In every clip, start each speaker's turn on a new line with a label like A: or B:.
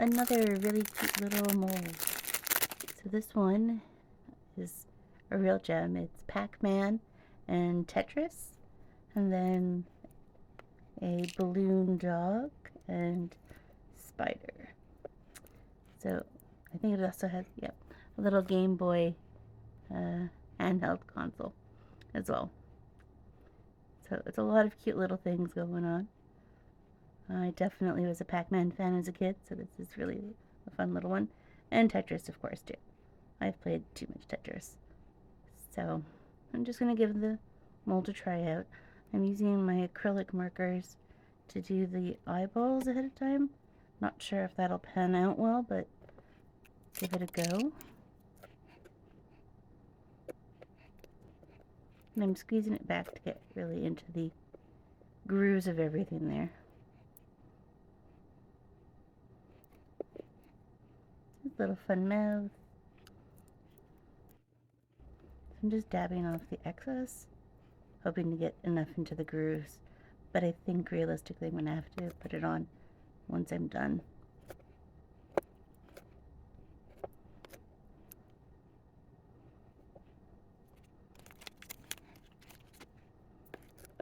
A: another really cute little mold. So this one is a real gem. It's PACMAN and Tetris, and then a balloon dog and spider. So I think it also has, yep, a little Game Boy handheld console as well. So it's a lot of cute little things going on. I definitely was a Pac-Man fan as a kid, so this is really a fun little one. And Tetris, of course, too. I've played too much Tetris. So I'm just going to give the mold a try out. I'm using my acrylic markers to do the eyeballs ahead of time. Not sure if that'll pan out well, but give it a go. And I'm squeezing it back to get really into the grooves of everything there. Little fun mouth. I'm just dabbing off the excess, hoping to get enough into the grooves, but I think realistically I'm going to have to put it on once I'm done.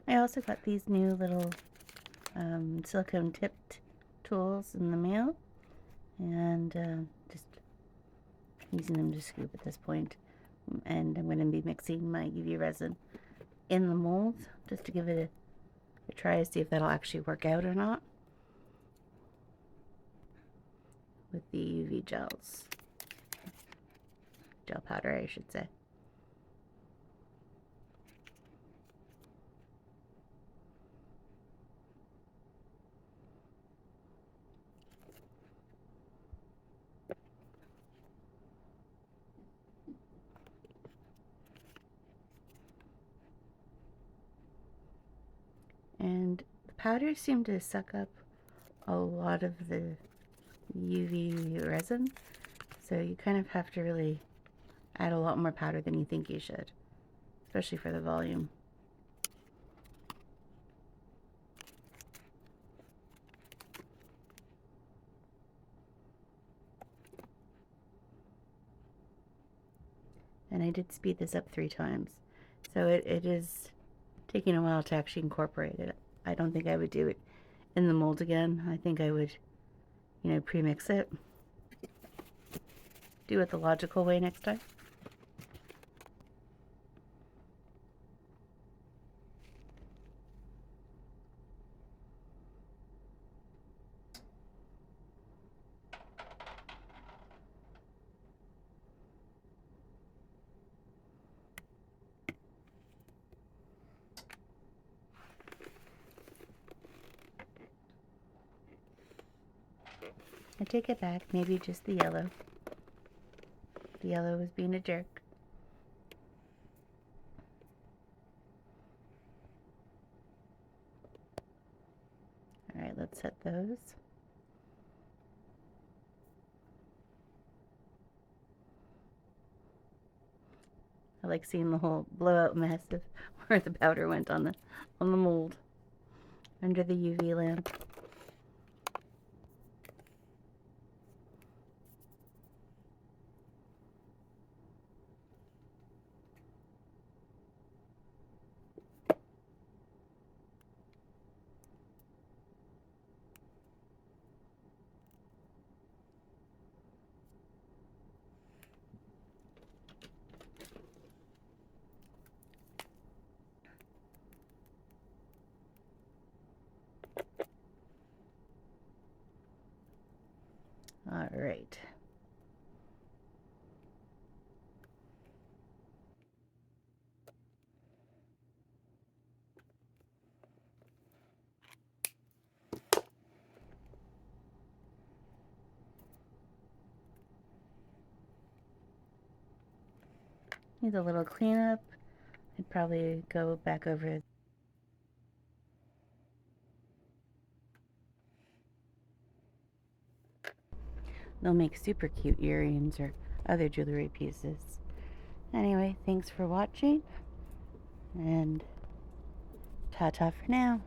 A: I also got these new little silicone tipped tools in the mail, and just using them to scoop at this point. And I'm going to be mixing my UV resin in the mold just to give it a try to see if that'll actually work out or not with the UV gels. Gel powder, I should say. And the powders seem to suck up a lot of the UV resin, so you kind of have to really add a lot more powder than you think you should, especially for the volume. And I did speed this up 3 times, so it is taking a while to actually incorporate it. I don't think I would do it in the mold again. I think I would, you know, pre-mix it. Do it the logical way next time. I take it back, maybe just the yellow. The yellow was being a jerk. Alright, let's set those. I like seeing the whole blowout mess of where the powder went on the mold under the UV lamp. All right. Needs a little cleanup. I'd probably go back over. They'll make super cute earrings or other jewelry pieces. Anyway, thanks for watching, and ta-ta for now.